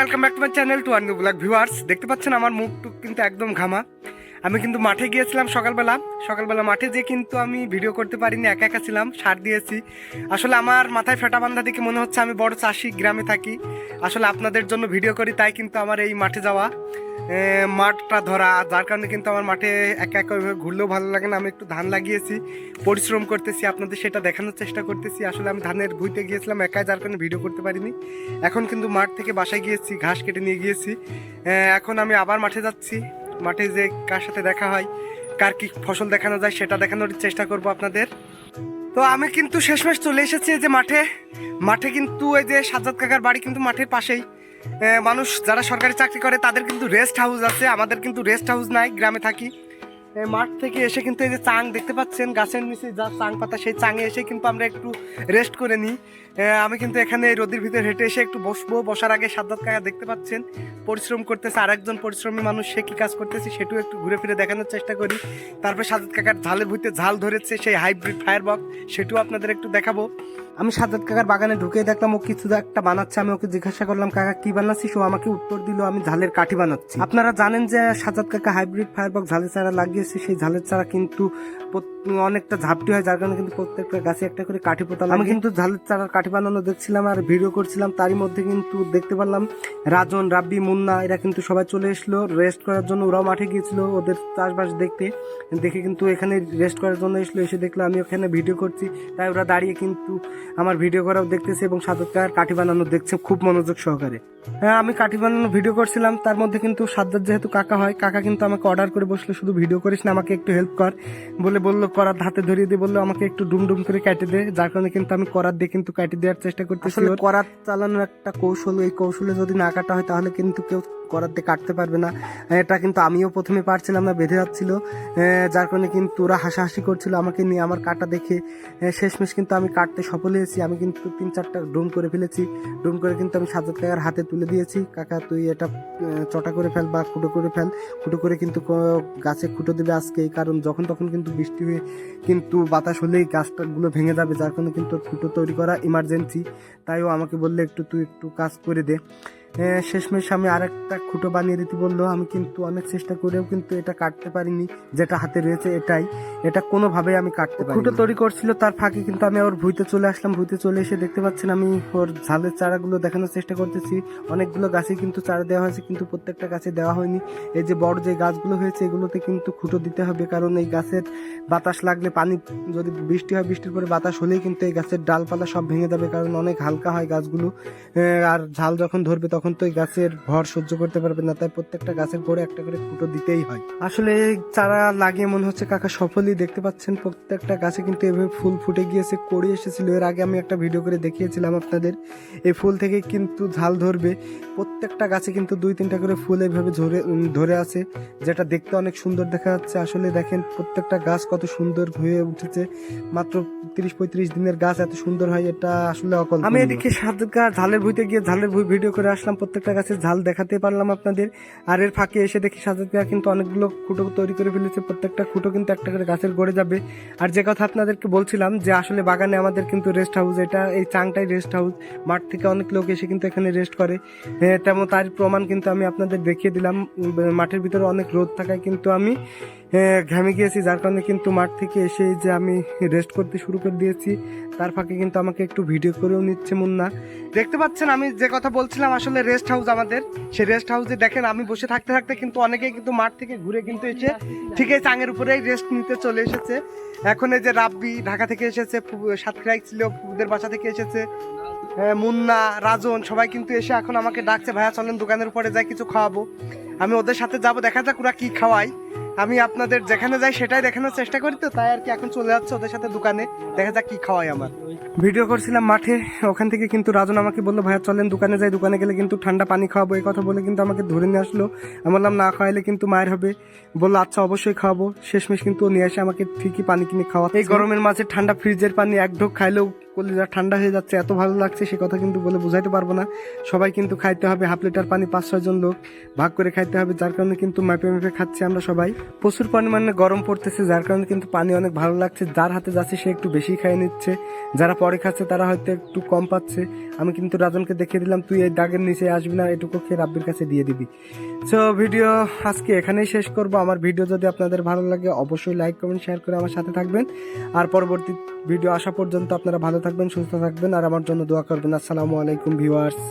Welcome back to my channel to Anu blog viewers. দেখতে পাচ্ছেন আমার মুখটুক কিন্তু একদম ঘামা। আমি কিন্তু মাঠে গিয়েছিলাম সকালবেলা মাঠে যেয়ে কিন্তু আমি ভিডিও করতে পারিনি, একা একা ছিলাম, সার দিয়েছি। আসলে আমার মাথায় ফেটা বান্ধা দেখে মনে হচ্ছে আমি বড় চাষি, গ্রামে থাকি। আসলে আপনাদের জন্য ভিডিও করি, তাই কিন্তু আমার এই মাঠে যাওয়া, মাঠটা ধরা, যার কারণে কিন্তু আমার মাঠে একা একা ওইভাবে ঘুরলেও ভালো লাগে না। আমি একটু ধান লাগিয়েছি, পরিশ্রম করতেছি, আপনাদের সেটা দেখানোর চেষ্টা করতেছি। আসলে আমি ধানের ভুঁইতে গিয়েছিলাম একাই, যার কারণে ভিডিও করতে পারিনি। এখন কিন্তু মাঠ থেকে বাসায় গিয়েছি, ঘাস কেটে নিয়ে গিয়েছি। এখন আমি আবার মাঠে যাচ্ছি। মাঠে যে কার সাথে দেখা হয়, কার কি ফসল দেখানো যায় সেটা দেখানোর চেষ্টা করব আপনাদের। তো আমি কিন্তু শেষমেশ চলে এসেছি এই যে মাঠে কিন্তু এই যে সাজ্জাদ কাকার বাড়ি কিন্তু মাঠের পাশেই। মানুষ যারা সরকারি চাকরি করে তাদের কিন্তু রেস্ট হাউস আছে, আমাদের কিন্তু রেস্ট হাউস নাই, গ্রামে থাকি। মাঠ থেকে এসে কিন্তু এই যে চাং দেখতে পাচ্ছেন, গাছের নিচে যা চাং পাতা, সেই চাঙে এসে কিন্তু আমরা একটু রেস্ট করে নিই। আমি কিন্তু এখানে রোদের ভিতরে হেঁটে এসে একটু বসবো। বসার আগে সাজ্জাদ কাকা দেখতে পাচ্ছেন পরিশ্রম করতেছে, আর একজন পরিশ্রমী মানুষ, সে কি কাজ করতেছে সেটাও একটু ঘুরে ফিরে দেখানোর চেষ্টা করি। তারপর সাজ্জাদ কাকার ঝালের ভিতরে ঝাল ধরেছে, সেই হাইব্রিড ফায়ারবক্স, সেটাও আপনাদের একটু দেখাবো। আমি সাজ্জাদ কাকার বাগানে ঢুকে দেখলাম ও কিছু একটা বানাচ্ছে। আমি ওকে জিজ্ঞাসা করলাম, কাকা কি বানাচ্ছিস? ও আমাকে উত্তর দিল, আমি ঝালের কাঠি বানাচ্ছি। আপনারা জানেন যে সাজ্জাদ কাকা হাইব্রিড ফায়ারবক্স ঝালের চারা লাগিয়েছে। সেই ঝালের চারা কিন্তু অনেকটা ঝাপটি হয়, যার কারণে কিন্তু প্রত্যেকটা গাছে একটা করে কাঠি পোতা লাগে। আমি কিন্তু ঝালের চারার কাঠি বানানো দেখছিলাম আর ভিডিও করছিলাম। তারই মধ্যে কিন্তু দেখতে পারলাম রাজন, রাব্বি, মুন্না এরা কিন্তু সবাই চলে এসলো রেস্ট করার জন্য। ওরাও মাঠে গিয়েছিল ওদের চাষবাস দেখে কিন্তু এখানে রেস্ট করার জন্য এসলো। এসে দেখলো আমি ওখানে ভিডিও করছি, তাই ওরা দাঁড়িয়ে কিন্তু আমার ভিডিও করাও দেখতেছে এবং সাজ্জাদ কাকার কাঠি বানানো দেখছে খুব মনোযোগ সহকারে। হ্যাঁ, আমি কাঠি বানানো ভিডিও করছিলাম, তার মধ্যে কিন্তু সাজ্জাদ যেহেতু কাকা হয়, কাকা কিন্তু আমাকে অর্ডার করে বসলো, শুধু ভিডিও করিস না, আমাকে একটু হেল্প কর বললো করাত হাতে ধরিয়ে দিয়ে বললো আমাকে একটু ডুম করে কেটে দে। যার কারণে কিন্তু আমি করাত দিয়ে কিন্তু কেটে দেওয়ার চেষ্টা করতেছি। করাত চালানোর একটা কৌশল, এই কৌশলে যদি না কাটা হয় তাহলে কিন্তু কেউ করাত দিয়ে কাটতে পারবে না। এটা কিন্তু আমিও প্রথমে পারছিলাম না, বেঁধে যাচ্ছিল, যার কারণে কিন্তু ওরা হাসাহাসি করছিল আমাকে নিয়ে, আমার কাটা দেখে। শেষমেশ কিন্তু আমি কাটতে সফল হয়েছি। আমি কিন্তু 3-4টা ডুম করে ফেলেছি। ডুম করে কিন্তু আমি সাজ্জাদ কাকার হাতে তুলে দিয়েছি, কাকা তুই এটা চটা করে ফেল বা খুঁটো করে ফেল। খুঁটো করে কিন্তু গাছে খুঁটো দেবে আজকে, কারণ যখন তখন কিন্তু বৃষ্টি হয়ে কিন্তু বাতাস হলেই গাছটাগুলো ভেঙে যাবে, যার কারণে কিন্তু খুঁটো তৈরি করা ইমার্জেন্সি। তাইও আমাকে বললে তুই একটু কাজ করে দে। শেষমেশ আমি আরেকটা খুঁটো বানিয়ে দিতে বললো। আমি কিন্তু অনেক চেষ্টা করেও কিন্তু এটা কাটতে পারিনি, যেটা হাতে রয়েছে এটা কোনোভাবেই আমি কাটতে পারি। খুঁটো তৈরি করছিল, তার ফাঁকে কিন্তু আমি ওর ভুঁইতে চলে আসলাম। ভুঁইতে চলে এসে দেখতে পাচ্ছেন আমি ওর ঝালের চারাগুলো দেখানোর চেষ্টা করতেছি। অনেকগুলো গাছে কিন্তু চারা দেওয়া হয়েছে, কিন্তু প্রত্যেকটা গাছে দেওয়া হয়নি। এই যে বড় যে গাছগুলো হয়েছে এগুলোতে কিন্তু খুঁটো দিতে হবে, কারণ এই গাছের বাতাস লাগলে, পানি যদি বৃষ্টি হয়, বৃষ্টির পরে বাতাস হলেই কিন্তু এই গাছের ডালপালা সব ভেঙে যাবে, কারণ অনেক হালকা হয় গাছগুলো। আর ঝাল যখন ধরবে তখন তো এই গাছের ভর সহ্য করতে পারবে না, তাই প্রত্যেকটা গাছের গোড়ে একটা করে ফুটো দিতেই হয়। আসলে চারা লাগিয়ে মনে হচ্ছে কাকা সফলই। দেখতে পাচ্ছেন প্রত্যেকটা গাছে কিন্তু এভাবে ফুল ফুটে গিয়েছে, কড়ি এসেছিল। এর আগে আমি একটা ভিডিও করে দেখিয়েছিলাম আপনাদের। এই ফুল থেকে কিন্তু ঝাল ধরবে। প্রত্যেকটা গাছে কিন্তু 2-3টা করে ফুল এইভাবে ধরে আছে, যেটা দেখতে অনেক সুন্দর দেখা যাচ্ছে। আসলে দেখেন প্রত্যেকটা গাছ কত সুন্দর হয়ে উঠেছে। মাত্র 30-35 দিনের গাছ এত সুন্দর হয়, এটা আসলে অকল্পনীয়। আমি এদিকে ঝালের ভুঁইতে গিয়ে ঝালের ভুঁই ভিডিও করে আসলাম, প্রত্যেকটা গাছের ঝাল দেখাতে পারলাম আপনাদের। আর এর ফাঁকে এসে দেখি সাজ্জাদ কাকা কিন্তু অনেকগুলো খুঁটো তৈরি করে ফেলেছে। প্রত্যেকটা খুঁটো কিন্তু একটা করে গাছের গড়ে যাবে। আর যে কথা আপনাদেরকে বলছিলাম যে আসলে বাগানে আমাদের কিন্তু রেস্ট হাউস, এই চাংটাই রেস্ট হাউস। মাঠ থেকে অনেক লোক এসে কিন্তু এখানে রেস্ট করে, তেমন তার প্রমাণ কিন্তু আমি আপনাদের দেখিয়ে দিলাম। মাঠের ভিতরে অনেক রোদ থাকায় কিন্তু আমি ঘামে গিয়েছি, যার কারণে কিন্তু মাঠ থেকে এসে যে আমি রেস্ট করতে শুরু করে দিয়েছি। তার ফাঁকে কিন্তু আমাকে একটু ভিডিও করেও নিচ্ছে মুন্না। দেখতে পাচ্ছেন আমি যে কথা বলছিলাম, আসলে রেস্ট হাউস আমাদের। সেই রেস্ট হাউসে দেখেন আমি বসে থাকতে থাকতে কিন্তু অনেকেই কিন্তু মাঠ থেকে ঘুরে কিন্তু এসে ঠিক এই চাঙের উপরেই রেস্ট নিতে চলে এসেছে। এখন এই যে রাব্বি ঢাকা থেকে এসেছে, সাতক্ষীরায় ছিল, ফুদের বাসা থেকে এসেছে, মুন্না, রাজন সবাই কিন্তু এসে এখন আমাকে ডাকছে, ভাইয়া চলেন দোকানের উপরে যাই কিছু খাওয়াবো। আমি ওদের সাথে যাবো, দেখা যাক ওরা কি খাওয়াই। আমি আপনাদের যেখানে যাই সেটাই দেখানোর চেষ্টা করি, তো তাই আর কি এখন চলে যাচ্ছে ওদের সাথে দোকানে, দেখা যাক কি খাওয়াই। আমার ভিডিও করছিলাম মাঠে, ওখান থেকে কিন্তু রাজন আমাকে বললো, ভাইয়া চলেন দোকানে যাই, দোকানে গেলে কিন্তু ঠান্ডা পানি খাওয়াবো। এই কথা বলে কিন্তু আমাকে ধরে নিয়ে আসলো। আমি বললাম না খাওয়াইলে কিন্তু মায়ের হবে। বললো আচ্ছা অবশ্যই খাওয়াবো। শেষমেশ কিন্তু নিয়ে এসে আমাকে ঠিকই পানি কিনে খাওয়া। এই গরমের মাঝে ঠান্ডা ফ্রিজের পানি এক ঢোক খাইলেও কলিজা ঠান্ডা হয়ে যাচ্ছে, এত ভালো লাগছে সে কথা কিন্তু বলে বোঝাইতে পারবো না। সবাই কিন্তু খাইতে হবে 1/2 লিটার পানি, 5-6 জন লোক ভাগ করে খাইতে হবে, যার কারণে কিন্তু মাপে মাপে খাচ্ছি আমরা সবাই। প্রচুর পরিমাণে গরম পড়তেছে, যার কারণে কিন্তু পানি অনেক ভালো লাগছে। যার হাতে যাচ্ছে সে একটু বেশি খেয়ে নিচ্ছে, যারা পরে খাচ্ছে তারা হয়তো একটু কম পাচ্ছে। আমি কিন্তু রাজনকে দেখিয়ে দিলাম, তুই এই দাগের নিচে আসবি না, এটুকু খেয়ে রাব্বির কাছে দিয়ে দিবি। সো ভিডিও আজকে এখানেই শেষ করব। আমার ভিডিও যদি আপনাদের ভালো লাগে অবশ্যই লাইক কমেন্ট শেয়ার করে আমার সাথে থাকবেন। আর পরবর্তী ভিডিও আসা পর্যন্ত আপনারা ভালো থাকবেন, সুস্থ থাকবেন, আর আমার জন্য দোয়া করবেন। আসসালামু আলাইকুম ভিউয়ার্স।